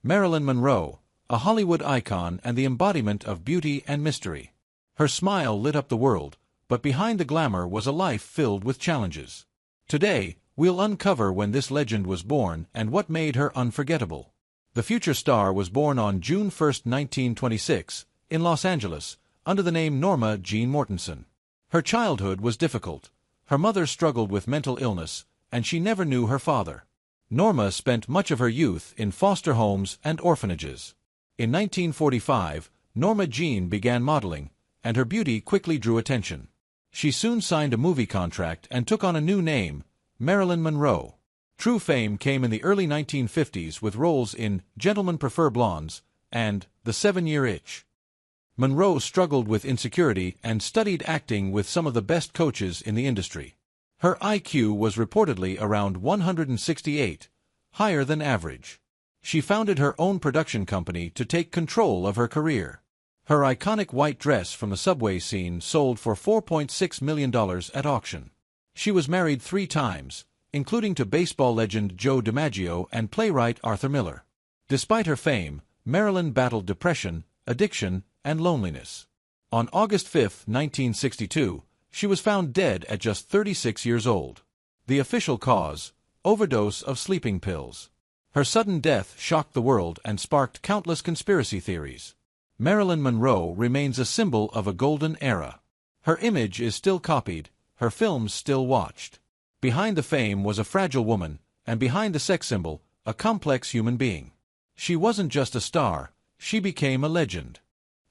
Marilyn Monroe, a Hollywood icon and the embodiment of beauty and mystery. Her smile lit up the world, but behind the glamour was a life filled with challenges. Today, we'll uncover when this legend was born and what made her unforgettable. The future star was born on June 1, 1926, in Los Angeles, under the name Norma Jean Mortensen. Her childhood was difficult. Her mother struggled with mental illness, and she never knew her father. Norma spent much of her youth in foster homes and orphanages. In 1945, Norma Jean began modeling, and her beauty quickly drew attention. She soon signed a movie contract and took on a new name, Marilyn Monroe. True fame came in the early 1950s with roles in Gentlemen Prefer Blondes and The 7-Year Itch. Monroe struggled with insecurity and studied acting with some of the best coaches in the industry. Her IQ was reportedly around 168, higher than average. She founded her own production company to take control of her career. Her iconic white dress from the subway scene sold for $4.6 million at auction. She was married 3 times, including to baseball legend Joe DiMaggio and playwright Arthur Miller. Despite her fame, Marilyn battled depression, addiction, and loneliness. On August 5, 1962, she was found dead at just 36 years old. The official cause: overdose of sleeping pills. Her sudden death shocked the world and sparked countless conspiracy theories. Marilyn Monroe remains a symbol of a golden era. Her image is still copied, her films still watched. Behind the fame was a fragile woman, and behind the sex symbol, a complex human being. She wasn't just a star, she became a legend.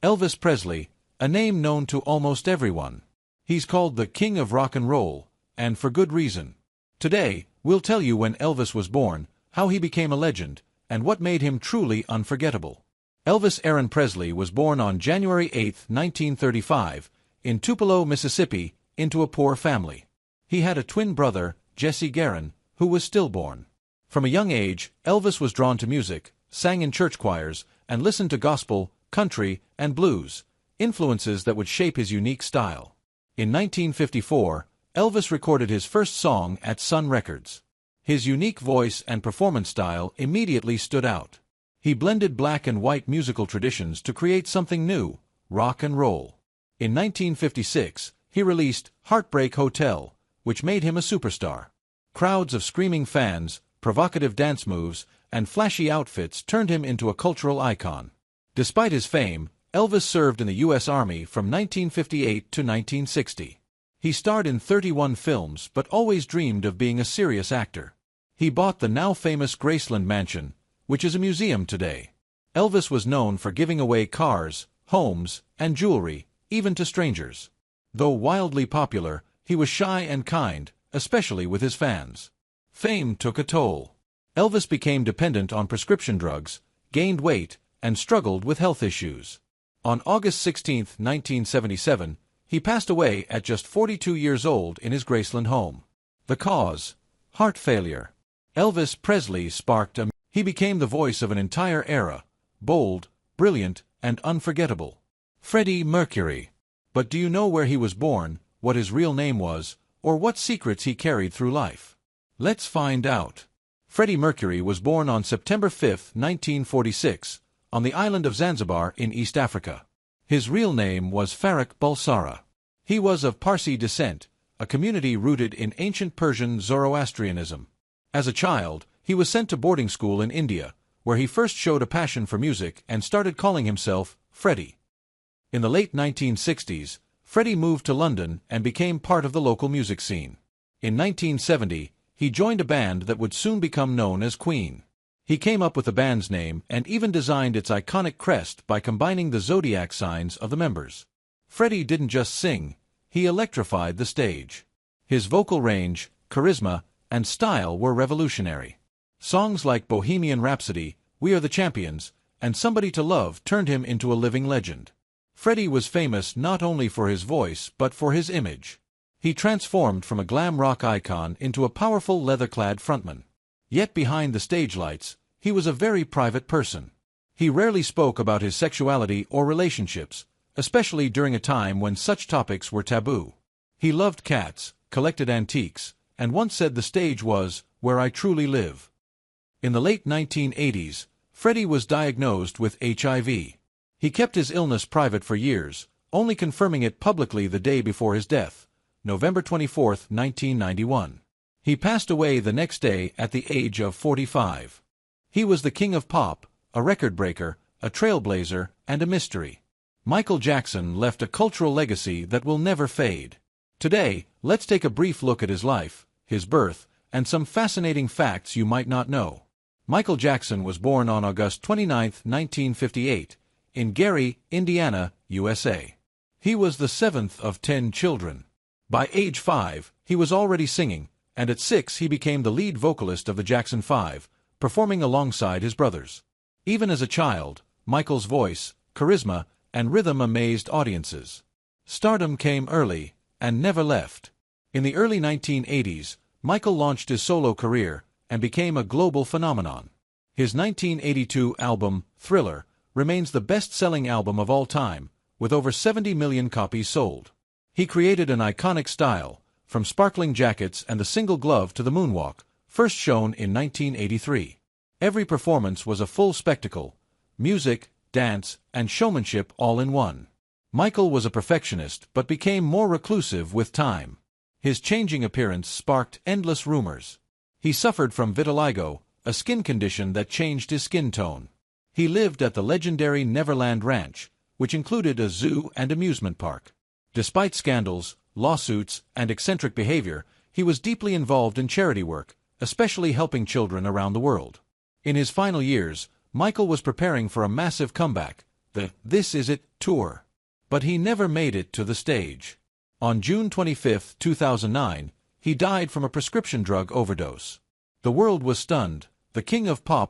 Elvis Presley, a name known to almost everyone. He's called the King of Rock and Roll, and for good reason. Today, we'll tell you when Elvis was born, how he became a legend, and what made him truly unforgettable. Elvis Aaron Presley was born on January 8, 1935, in Tupelo, Mississippi, into a poor family. He had a twin brother, Jesse Garon, who was stillborn. From a young age, Elvis was drawn to music, sang in church choirs, and listened to gospel, country, and blues, influences that would shape his unique style. In 1954, Elvis recorded his first song at Sun Records. His unique voice and performance style immediately stood out. He blended black and white musical traditions to create something new, rock and roll. In 1956, he released Heartbreak Hotel, which made him a superstar. Crowds of screaming fans, provocative dance moves, and flashy outfits turned him into a cultural icon. Despite his fame, Elvis served in the U.S. Army from 1958 to 1960. He starred in 31 films but always dreamed of being a serious actor. He bought the now-famous Graceland Mansion, which is a museum today. Elvis was known for giving away cars, homes, and jewelry, even to strangers. Though wildly popular, he was shy and kind, especially with his fans. Fame took a toll. Elvis became dependent on prescription drugs, gained weight, and struggled with health issues. On August 16, 1977, he passed away at just 42 years old in his Graceland home. The cause: heart failure. Elvis Presley He became the voice of an entire era, bold, brilliant, and unforgettable. Freddie Mercury. But do you know where he was born, what his real name was, or what secrets he carried through life? Let's find out. Freddie Mercury was born on September 5, 1946, on the island of Zanzibar in East Africa. His real name was Farak Bulsara. He was of Parsi descent, a community rooted in ancient Persian Zoroastrianism. As a child, he was sent to boarding school in India, where he first showed a passion for music and started calling himself Freddie. In the late 1960s, Freddie moved to London and became part of the local music scene. In 1970, he joined a band that would soon become known as Queen. He came up with the band's name and even designed its iconic crest by combining the zodiac signs of the members. Freddie didn't just sing, he electrified the stage. His vocal range, charisma, and style were revolutionary. Songs like Bohemian Rhapsody, We Are the Champions, and Somebody to Love turned him into a living legend. Freddie was famous not only for his voice but for his image. He transformed from a glam rock icon into a powerful leather-clad frontman. Yet behind the stage lights, he was a very private person. He rarely spoke about his sexuality or relationships, especially during a time when such topics were taboo. He loved cats, collected antiques, and once said the stage was where I truly live. In the late 1980s, Freddie was diagnosed with HIV. He kept his illness private for years, only confirming it publicly the day before his death, November 24, 1991. He passed away the next day at the age of 45. He was the king of pop, a record breaker, a trailblazer, and a mystery. Michael Jackson left a cultural legacy that will never fade. Today, let's take a brief look at his life, his birth, and some fascinating facts you might not know. Michael Jackson was born on August 29, 1958, in Gary, Indiana, USA. He was the seventh of 10 children. By age 5, he was already singing, and at 6 he became the lead vocalist of the Jackson 5, performing alongside his brothers. Even as a child, Michael's voice, charisma, and rhythm amazed audiences. Stardom came early, and never left. In the early 1980s, Michael launched his solo career, and became a global phenomenon. His 1982 album, Thriller, remains the best-selling album of all time, with over 70 million copies sold. He created an iconic style, from sparkling jackets and the single glove to the moonwalk, first shown in 1983. Every performance was a full spectacle, music, dance, and showmanship all in one. Michael was a perfectionist but became more reclusive with time. His changing appearance sparked endless rumors. He suffered from vitiligo, a skin condition that changed his skin tone. He lived at the legendary Neverland Ranch, which included a zoo and amusement park. Despite scandals, lawsuits, and eccentric behavior, he was deeply involved in charity work, especially helping children around the world. In his final years, Michael was preparing for a massive comeback, the This Is It tour. But he never made it to the stage. On June 25, 2009, he died from a prescription drug overdose. The world was stunned. The king of pop